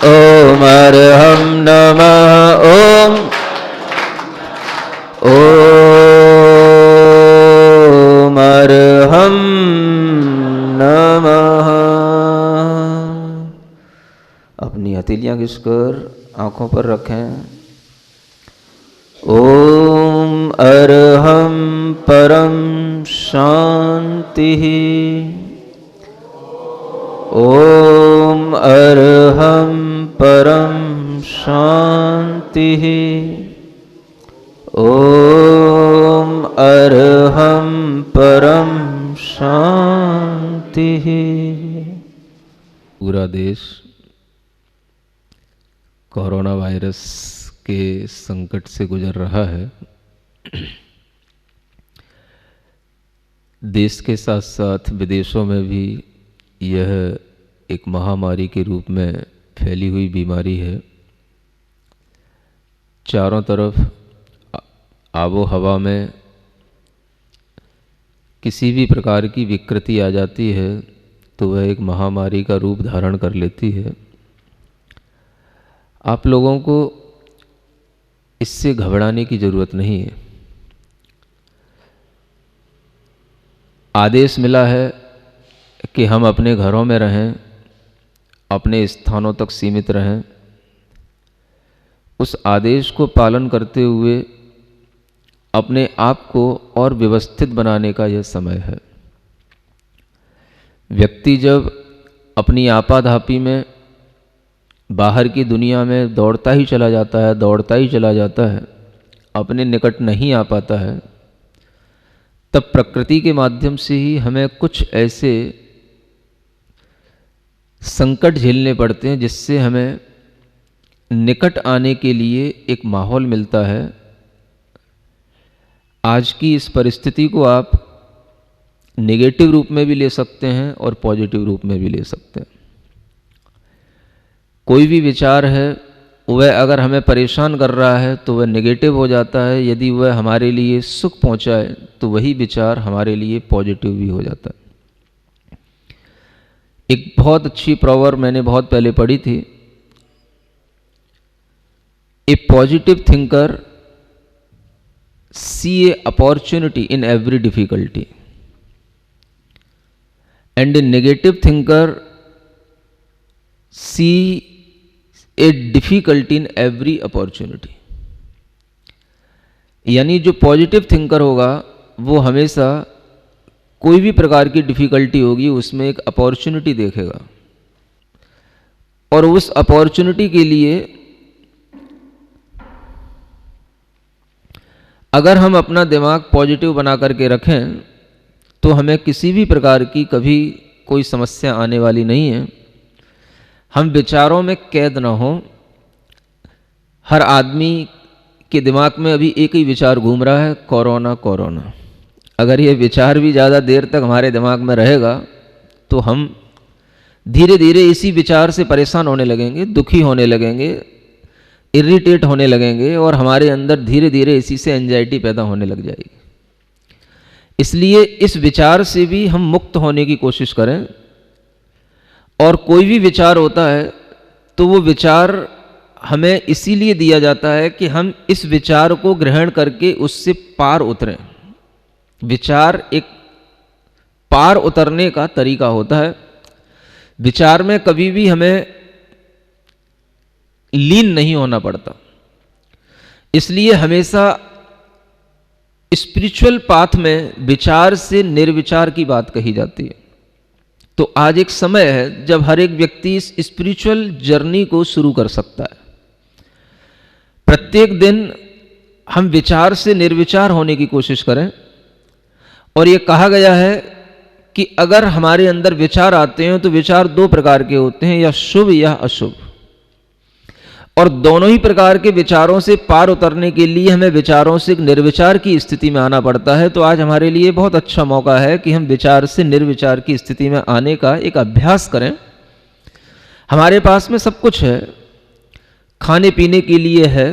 ॐ अर्हं नमः ॐ अर्हं नमः। अपनी हथेलियां घिसकर आंखों पर रखें। ॐ अर्हं परम शांतिः। ॐ अर्हं परम शांतिः। ॐ अर्हं परम शांतिः। पूरा देश कोरोना वायरस के संकट से गुजर रहा है। देश के साथ साथ विदेशों में भी यह एक महामारी के रूप में फैली हुई बीमारी है। चारों तरफ आबो हवा में किसी भी प्रकार की विकृति आ जाती है तो वह एक महामारी का रूप धारण कर लेती है। आप लोगों को इससे घबराने की ज़रूरत नहीं है। आदेश मिला है कि हम अपने घरों में रहें, अपने स्थानों तक सीमित रहें। उस आदेश को पालन करते हुए अपने आप को और व्यवस्थित बनाने का यह समय है। व्यक्ति जब अपनी आपाधापी में बाहर की दुनिया में दौड़ता ही चला जाता है, अपने निकट नहीं आ पाता है, तब प्रकृति के माध्यम से ही हमें कुछ ऐसे संकट झेलने पड़ते हैं जिससे हमें निकट आने के लिए एक माहौल मिलता है। आज की इस परिस्थिति को आप नेगेटिव रूप में भी ले सकते हैं और पॉजिटिव रूप में भी ले सकते हैं। कोई भी विचार है वह अगर हमें परेशान कर रहा है तो वह नेगेटिव हो जाता है। यदि वह हमारे लिए सुख पहुंचाए तो वही विचार हमारे लिए पॉजिटिव भी हो जाता है। एक बहुत अच्छी प्रोवर्ब मैंने बहुत पहले पढ़ी थी। A positive thinker see a opportunity in every difficulty and a negative thinker see a difficulty in every opportunity. यानी जो पॉजिटिव थिंकर होगा वो हमेशा कोई भी प्रकार की डिफिकल्टी होगी उसमें एक अपॉर्चुनिटी देखेगा और उस अपॉर्चुनिटी के लिए अगर हम अपना दिमाग पॉजिटिव बना करके रखें तो हमें किसी भी प्रकार की कभी कोई समस्या आने वाली नहीं है। हम विचारों में कैद ना हो। हर आदमी के दिमाग में अभी एक ही विचार घूम रहा है, कोरोना कोरोना। अगर ये विचार भी ज़्यादा देर तक हमारे दिमाग में रहेगा तो हम धीरे धीरे इसी विचार से परेशान होने लगेंगे, दुखी होने लगेंगे, इरिटेट होने लगेंगे और हमारे अंदर धीरे धीरे इसी से एंजाइटी पैदा होने लग जाएगी। इसलिए इस विचार से भी हम मुक्त होने की कोशिश करें। और कोई भी विचार होता है तो वो विचार हमें इसीलिए दिया जाता है कि हम इस विचार को ग्रहण करके उससे पार उतरें। विचार एक पार उतरने का तरीका होता है। विचार में कभी भी हमें लीन नहीं होना पड़ता। इसलिए हमेशा स्पिरिचुअल पाथ में विचार से निर्विचार की बात कही जाती है। तो आज एक समय है जब हर एक व्यक्ति इस स्पिरिचुअल जर्नी को शुरू कर सकता है। प्रत्येक दिन हम विचार से निर्विचार होने की कोशिश करें। और ये कहा गया है कि अगर हमारे अंदर विचार आते हैं तो विचार दो प्रकार के होते हैं, या शुभ या अशुभ। और दोनों ही प्रकार के विचारों से पार उतरने के लिए हमें विचारों से निर्विचार की स्थिति में आना पड़ता है। तो आज हमारे लिए बहुत अच्छा मौका है कि हम विचार से निर्विचार की स्थिति में आने का एक अभ्यास करें। हमारे पास में सब कुछ है, खाने पीने के लिए है,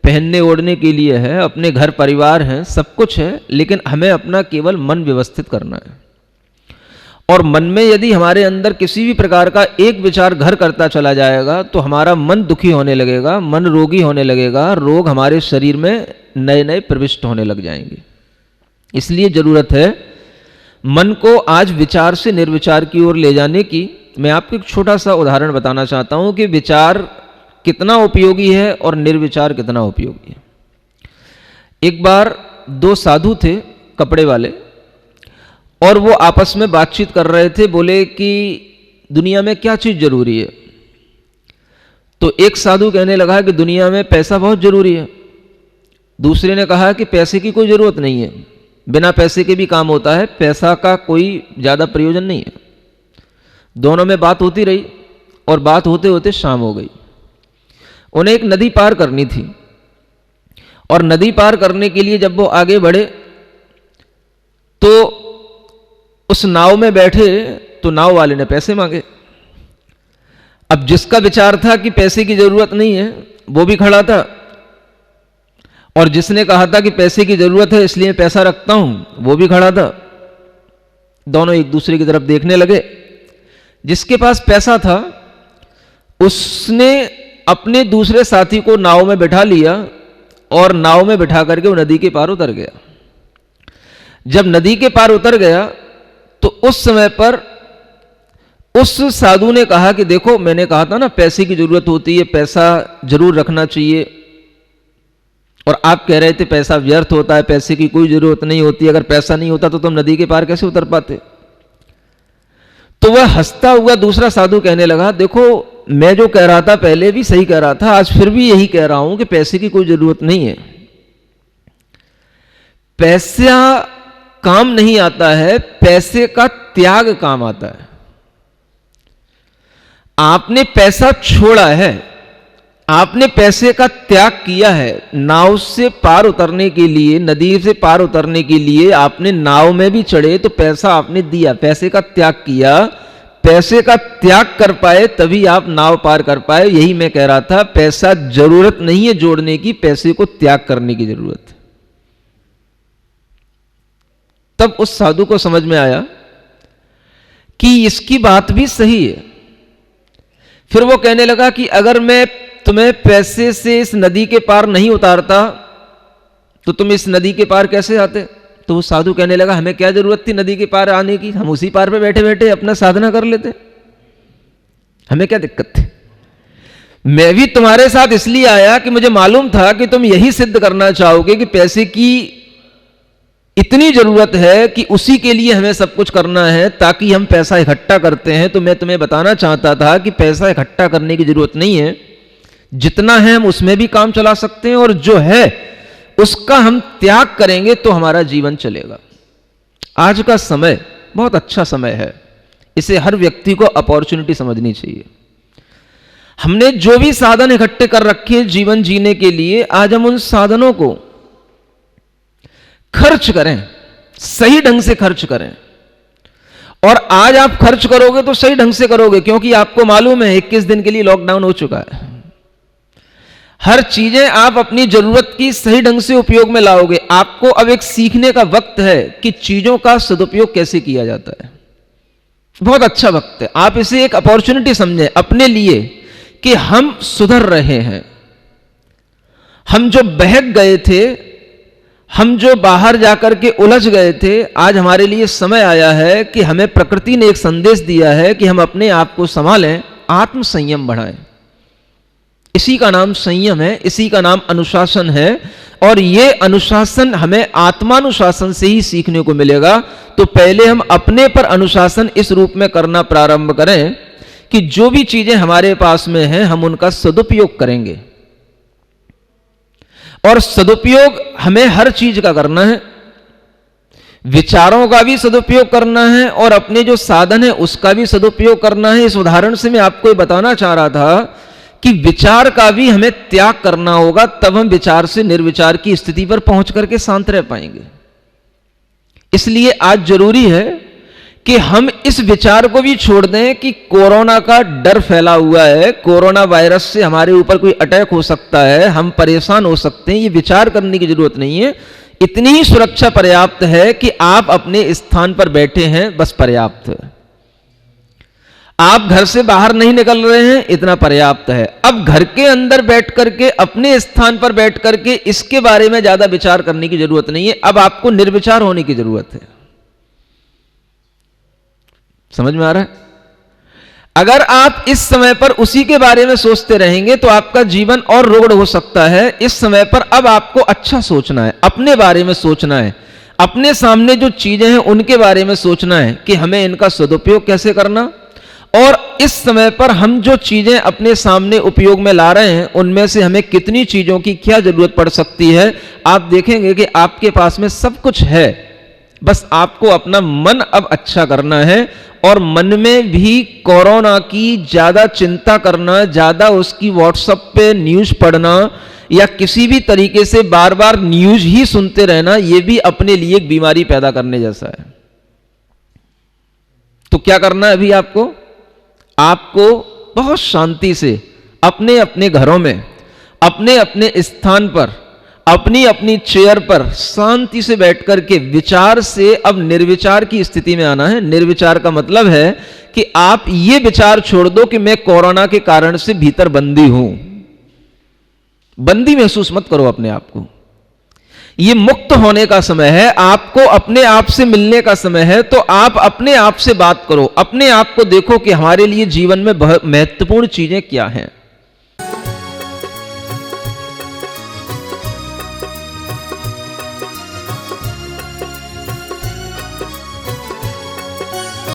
पहनने ओढ़ने के लिए है, अपने घर परिवार हैं, सब कुछ है, लेकिन हमें अपना केवल मन व्यवस्थित करना है। और मन में यदि हमारे अंदर किसी भी प्रकार का एक विचार घर करता चला जाएगा तो हमारा मन दुखी होने लगेगा, मन रोगी होने लगेगा, रोग हमारे शरीर में नए नए प्रविष्ट होने लग जाएंगे। इसलिए जरूरत है मन को आज विचार से निर्विचार की ओर ले जाने की। मैं आपको एक छोटा सा उदाहरण बताना चाहता हूं कि विचार कितना उपयोगी है और निर्विचार कितना उपयोगी है। एक बार दो साधु थे कपड़े वाले, और वो आपस में बातचीत कर रहे थे। बोले कि दुनिया में क्या चीज़ जरूरी है? तो एक साधु कहने लगा कि दुनिया में पैसा बहुत जरूरी है। दूसरे ने कहा कि पैसे की कोई ज़रूरत नहीं है, बिना पैसे के भी काम होता है, पैसा का कोई ज़्यादा प्रयोजन नहीं है। दोनों में बात होती रही और बात होते होते शाम हो गई। उन्हें एक नदी पार करनी थी, और नदी पार करने के लिए जब वो आगे बढ़े तो उस नाव में बैठे तो नाव वाले ने पैसे मांगे। अब जिसका विचार था कि पैसे की जरूरत नहीं है वो भी खड़ा था, और जिसने कहा था कि पैसे की जरूरत है इसलिए पैसा रखता हूं वो भी खड़ा था। दोनों एक दूसरे की तरफ देखने लगे। जिसके पास पैसा था उसने अपने दूसरे साथी को नाव में बैठा लिया और नाव में बैठा करके वो नदी के पार उतर गया। जब नदी के पार उतर गया तो उस समय पर उस साधु ने कहा कि देखो, मैंने कहा था ना पैसे की जरूरत होती है, पैसा जरूर रखना चाहिए, और आप कह रहे थे पैसा व्यर्थ होता है, पैसे की कोई जरूरत नहीं होती, अगर पैसा नहीं होता तो तुम नदी के पार कैसे उतर पाते? तो वह हंसता हुआ दूसरा साधु कहने लगा, देखो मैं जो कह रहा था पहले भी सही कह रहा था, आज फिर भी यही कह रहा हूं कि पैसे की कोई जरूरत नहीं है। पैसा काम नहीं आता है, पैसे का त्याग काम आता है। आपने पैसा छोड़ा है, आपने पैसे का त्याग किया है। नाव से पार उतरने के लिए, नदी से पार उतरने के लिए आपने नाव में भी चढ़े तो पैसा आपने दिया, पैसे का त्याग किया। पैसे का त्याग कर पाए तभी आप नाव पार कर पाए। यही मैं कह रहा था, पैसा जरूरत नहीं है जोड़ने की, पैसे को त्याग करने की जरूरत है। तब उस साधु को समझ में आया कि इसकी बात भी सही है। फिर वो कहने लगा कि अगर मैं तुम्हें पैसे से इस नदी के पार नहीं उतारता तो तुम इस नदी के पार कैसे आते? तो वो साधु कहने लगा, हमें क्या जरूरत थी नदी के पार आने की, हम उसी पार पे बैठे बैठे अपना साधना कर लेते, हमें क्या दिक्कत थी। मैं भी तुम्हारे साथ इसलिए आया कि मुझे मालूम था कि तुम यही सिद्ध करना चाहोगे कि पैसे की इतनी जरूरत है कि उसी के लिए हमें सब कुछ करना है, ताकि हम पैसा इकट्ठा करते हैं। तो मैं तुम्हें बताना चाहता था कि पैसा इकट्ठा करने की जरूरत नहीं है, जितना है हम उसमें भी काम चला सकते हैं, और जो है उसका हम त्याग करेंगे तो हमारा जीवन चलेगा। आज का समय बहुत अच्छा समय है, इसे हर व्यक्ति को अपॉर्चुनिटी समझनी चाहिए। हमने जो भी साधन इकट्ठे कर रखे जीवन जीने के लिए, आज हम उन साधनों को खर्च करें, सही ढंग से खर्च करें। और आज आप खर्च करोगे तो सही ढंग से करोगे, क्योंकि आपको मालूम है 21 दिन के लिए लॉकडाउन हो चुका है। हर चीजें आप अपनी जरूरत की सही ढंग से उपयोग में लाओगे। आपको अब एक सीखने का वक्त है कि चीजों का सदुपयोग कैसे किया जाता है। बहुत अच्छा वक्त है, आप इसे एक अपॉर्चुनिटी समझें अपने लिए कि हम सुधर रहे हैं। हम जो बहक गए थे, हम जो बाहर जाकर के उलझ गए थे, आज हमारे लिए समय आया है कि हमें प्रकृति ने एक संदेश दिया है कि हम अपने आप को संभालें, आत्म संयम बढ़ाएं। इसी का नाम संयम है, इसी का नाम अनुशासन है, और ये अनुशासन हमें आत्मानुशासन से ही सीखने को मिलेगा। तो पहले हम अपने पर अनुशासन इस रूप में करना प्रारंभ करें कि जो भी चीजें हमारे पास में हैं हम उनका सदुपयोग करेंगे। और सदुपयोग हमें हर चीज का करना है, विचारों का भी सदुपयोग करना है और अपने जो साधन है उसका भी सदुपयोग करना है। इस उदाहरण से मैं आपको बताना चाह रहा था कि विचार का भी हमें त्याग करना होगा, तब हम विचार से निर्विचार की स्थिति पर पहुंच करके शांत रह पाएंगे। इसलिए आज जरूरी है कि हम इस विचार को भी छोड़ दें कि कोरोना का डर फैला हुआ है, कोरोना वायरस से हमारे ऊपर कोई अटैक हो सकता है, हम परेशान हो सकते हैं। ये विचार करने की जरूरत नहीं है, इतनी ही सुरक्षा पर्याप्त है कि आप अपने स्थान पर बैठे हैं, बस पर्याप्त है। आप घर से बाहर नहीं निकल रहे हैं, इतना पर्याप्त है। अब घर के अंदर बैठ करके, अपने स्थान पर बैठ करके इसके बारे में ज्यादा विचार करने की जरूरत नहीं है। अब आपको निर्विचार होने की जरूरत है। समझ में आ रहा है? अगर आप इस समय पर उसी के बारे में सोचते रहेंगे तो आपका जीवन और रुग्ण हो सकता है। इस समय पर अब आपको अच्छा सोचना है, अपने बारे में सोचना है, अपने सामने जो चीजें हैं उनके बारे में सोचना है कि हमें इनका सदुपयोग कैसे करना, और इस समय पर हम जो चीजें अपने सामने उपयोग में ला रहे हैं उनमें से हमें कितनी चीजों की क्या जरूरत पड़ सकती है। आप देखेंगे कि आपके पास में सब कुछ है, बस आपको अपना मन अब अच्छा करना है। और मन में भी कोरोना की ज्यादा चिंता करना, ज्यादा उसकी व्हाट्सएप पे न्यूज पढ़ना या किसी भी तरीके से बार बार न्यूज ही सुनते रहना, यह भी अपने लिए एक बीमारी पैदा करने जैसा है। तो क्या करना है अभी आपको? आपको बहुत शांति से अपने अपने घरों में, अपने अपने स्थान पर, अपनी अपनी चेयर पर शांति से बैठ करके विचार से अब निर्विचार की स्थिति में आना है। निर्विचार का मतलब है कि आप ये विचार छोड़ दो कि मैं कोरोना के कारण से भीतर बंदी हूं। बंदी महसूस मत करो अपने आप को। ये मुक्त होने का समय है, आपको अपने आप से मिलने का समय है। तो आप अपने आप से बात करो, अपने आप को देखो कि हमारे लिए जीवन में बहुत महत्वपूर्ण चीजें क्या हैं।